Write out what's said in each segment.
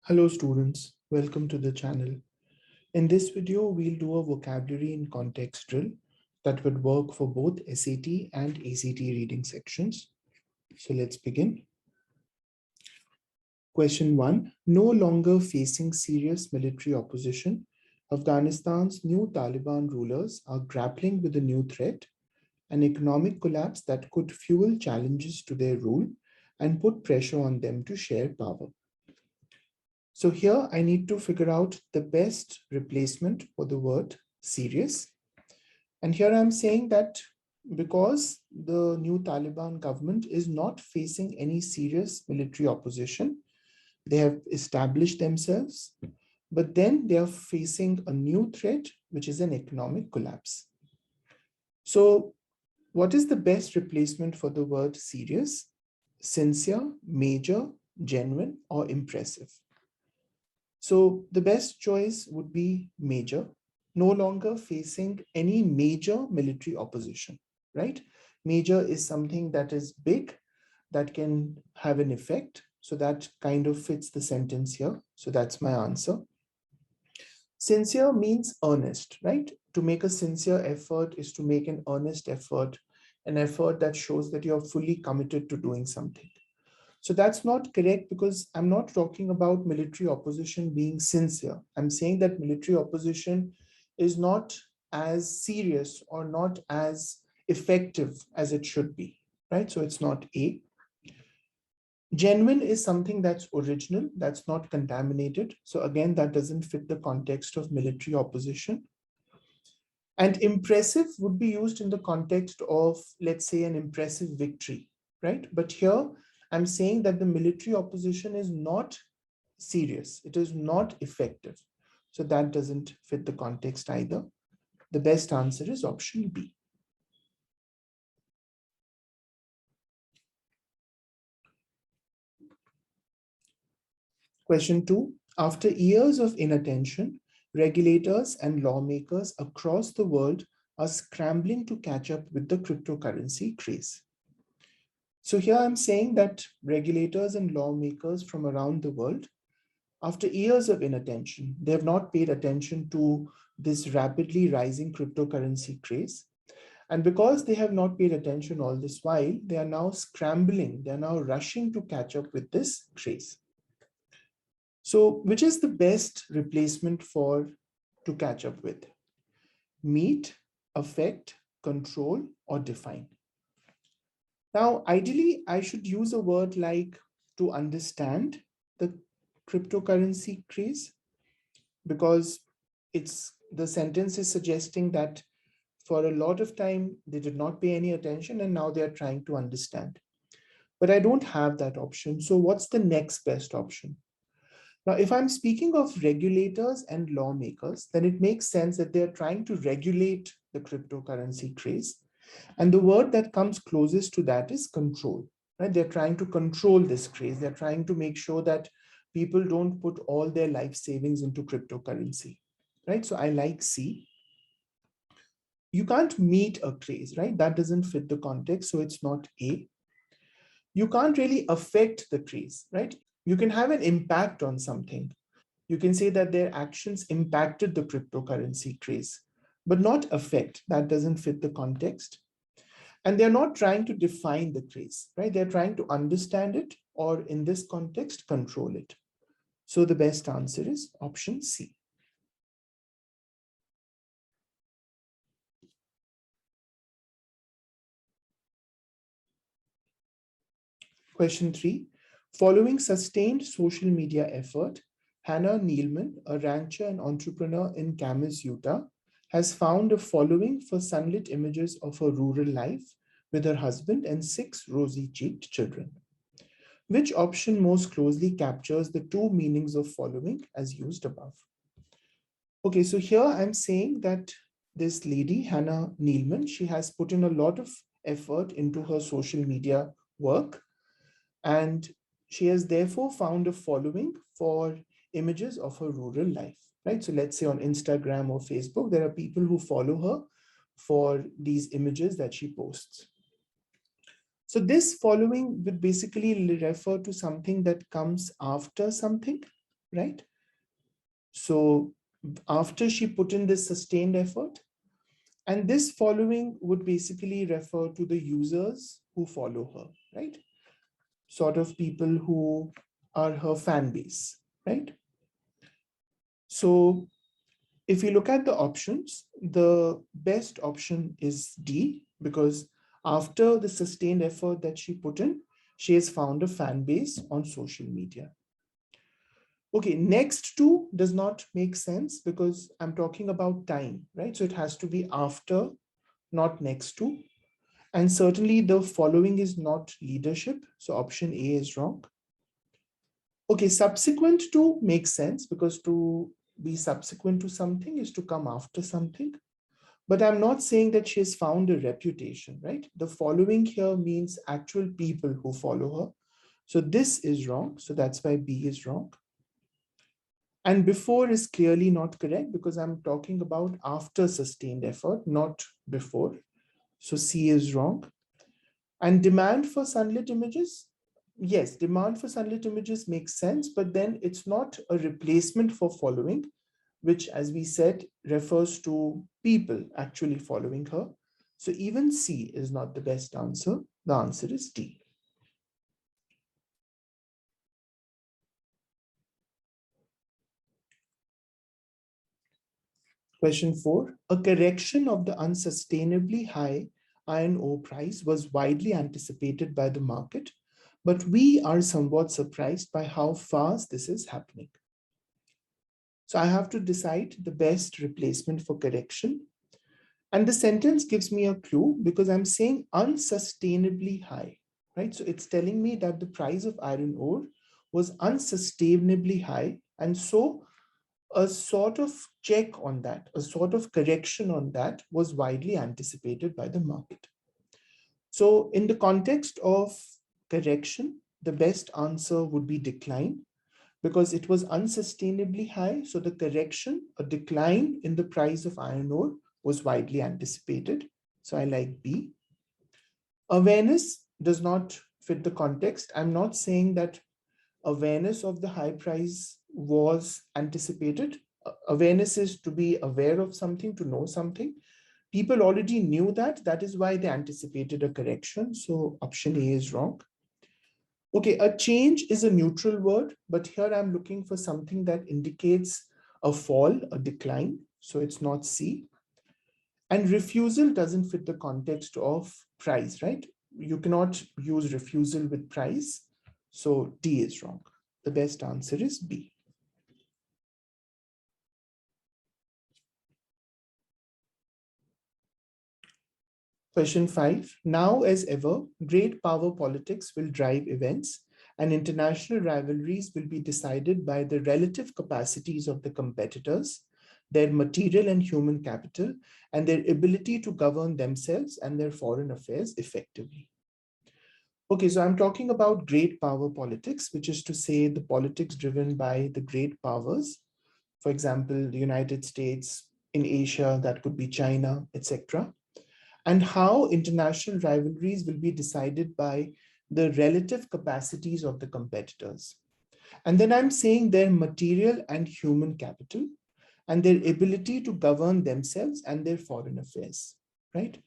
Hello students, welcome to the channel. In this video, we'll do a vocabulary and context drill that would work for both SAT and ACT reading sections. So let's begin. Question 1. No longer facing serious military opposition, Afghanistan's new Taliban rulers are grappling with a new threat, an economic collapse that could fuel challenges to their rule and put pressure on them to share power. So here I need to figure out the best replacement for the word serious. And here I'm saying that because the new Taliban government is not facing any serious military opposition, they have established themselves, but then they are facing a new threat, which is an economic collapse. So what is the best replacement for the word serious? Sincere, major, genuine, or impressive? So the best choice would be major, no longer facing any major military opposition, right? Major is something that is big, that can have an effect. So that kind of fits the sentence here. So that's my answer. Sincere means earnest, right? To make a sincere effort is to make an earnest effort, an effort that shows that you're fully committed to doing something. So that's not correct because I'm not talking about military opposition being sincere. I'm saying that military opposition is not as serious or not as effective as it should be, right? So it's not A. Genuine is something that's original, that's not contaminated. So again, that doesn't fit the context of military opposition. And impressive would be used in the context of, let's say, an impressive victory, right? But here, I'm saying that the military opposition is not serious. It is not effective. So that doesn't fit the context either. The best answer is option B. Question 2. After years of inattention, regulators and lawmakers across the world are scrambling to catch up with the cryptocurrency craze. So here I'm saying that regulators and lawmakers from around the world, after years of inattention, they have not paid attention to this rapidly rising cryptocurrency craze. And because they have not paid attention all this while, they are now scrambling, they are now rushing to catch up with this craze. So which is the best replacement for to catch up with? Meet, affect, control, or define? Now, ideally, I should use a word like to understand the cryptocurrency craze, because the sentence is suggesting that for a lot of time, they did not pay any attention and now they are trying to understand. But I don't have that option. So what's the next best option? Now, if I'm speaking of regulators and lawmakers, then it makes sense that they're trying to regulate the cryptocurrency craze. And the word that comes closest to that is control, right? They're trying to control this craze. They're trying to make sure that people don't put all their life savings into cryptocurrency, right? So I like C. You can't meet a craze, right? That doesn't fit the context, so it's not A. You can't really affect the craze, right? You can have an impact on something. You can say that their actions impacted the cryptocurrency craze, but not affect. That doesn't fit the context. And they're not trying to define the craze, right? They're trying to understand it, or in this context, control it. So the best answer is option C. Question 3. Following sustained social media effort, Hannah Neeleman, a rancher and entrepreneur in Kamas, Utah, has found a following for sunlit images of her rural life with her husband and 6 rosy-cheeked children. Which option most closely captures the two meanings of following as used above? Okay, so here I'm saying that this lady, Hannah Neeleman, she has put in a lot of effort into her social media work, and she has therefore found a following for images of her rural life, right? So let's say on Instagram or Facebook, there are people who follow her for these images that she posts. So this following would basically refer to something that comes after something, right? So after she put in this sustained effort, and this following would basically refer to the users who follow her, right? Sort of people who are her fan base, right? So if you look at the options, the best option is D, because after the sustained effort that she put in, she has found a fan base on social media. Okay, next to does not make sense because I'm talking about time, right? So it has to be after, not next to. And certainly the following is not leadership. So option A is wrong. Okay, subsequent to makes sense because to be subsequent to something is to come after something. But I'm not saying that she has found a reputation, right? The following here means actual people who follow her. So this is wrong. So that's why B is wrong. And before is clearly not correct because I'm talking about after sustained effort, not before. So C is wrong. And demand for sunlit images, yes, demand for sunlit images makes sense, but then it's not a replacement for following, which, as we said, refers to people actually following her. So even C is not the best answer. The answer is D. Question 4. A correction of the unsustainably high iron ore price was widely anticipated by the market, but we are somewhat surprised by how fast this is happening. So I have to decide the best replacement for correction. And the sentence gives me a clue because I'm saying unsustainably high, right? So it's telling me that the price of iron ore was unsustainably high. And so a sort of check on that, a sort of correction on that was widely anticipated by the market. So in the context of correction, the best answer would be decline because it was unsustainably high. So the correction, a decline in the price of iron ore was widely anticipated. So I like B. Awareness does not fit the context. I'm not saying that awareness of the high price was anticipated. Awareness is to be aware of something, to know something. People already knew that. That is why they anticipated a correction. So option A is wrong. Okay, a change is a neutral word, but here I'm looking for something that indicates a fall, a decline. So it's not C. And refusal doesn't fit the context of price, right? You cannot use refusal with price. So D is wrong. The best answer is B. Question 5. Now as ever, great power politics will drive events and international rivalries will be decided by the relative capacities of the competitors, their material and human capital, and their ability to govern themselves and their foreign affairs effectively. Okay, so I'm talking about great power politics, which is to say the politics driven by the great powers. For example, the United States, in Asia, that could be China, etc. And how international rivalries will be decided by the relative capacities of the competitors. And then I'm saying their material and human capital and their ability to govern themselves and their foreign affairs, right?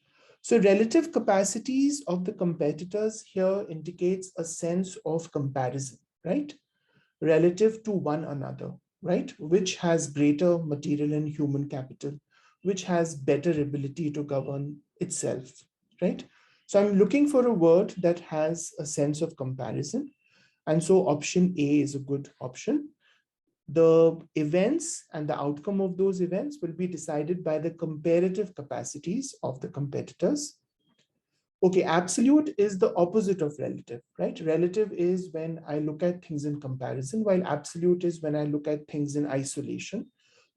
So relative capacities of the competitors here indicates a sense of comparison, right? Relative to one another, right? Which has greater material and human capital, which has better ability to govern itself, right? So I'm looking for a word that has a sense of comparison. And so option A is a good option. The events and the outcome of those events will be decided by the comparative capacities of the competitors. Okay, absolute is the opposite of relative, right? Relative is when I look at things in comparison, while absolute is when I look at things in isolation.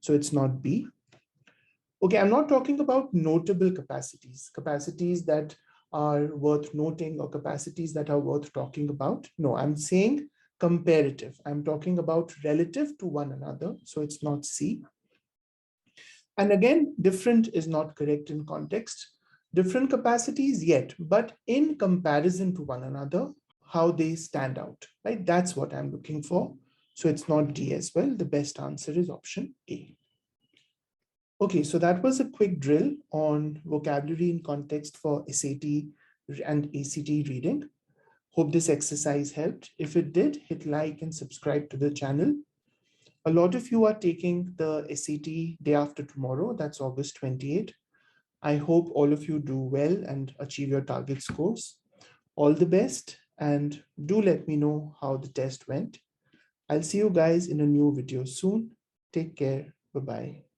So it's not B. Okay, I'm not talking about notable capacities, capacities that are worth noting or capacities that are worth talking about. No, I'm saying comparative. I'm talking about relative to one another. So it's not C. And again, different is not correct in context. Different capacities yet, but in comparison to one another, how they stand out, right? That's what I'm looking for. So it's not D as well. The best answer is option A. Okay, so that was a quick drill on vocabulary in context for SAT and ACT reading. Hope this exercise helped. If it did, hit like and subscribe to the channel. A lot of you are taking the SAT day after tomorrow, that's August 28th. I hope all of you do well and achieve your target scores. All the best, and do let me know how the test went. I'll see you guys in a new video soon. Take care. Bye-bye.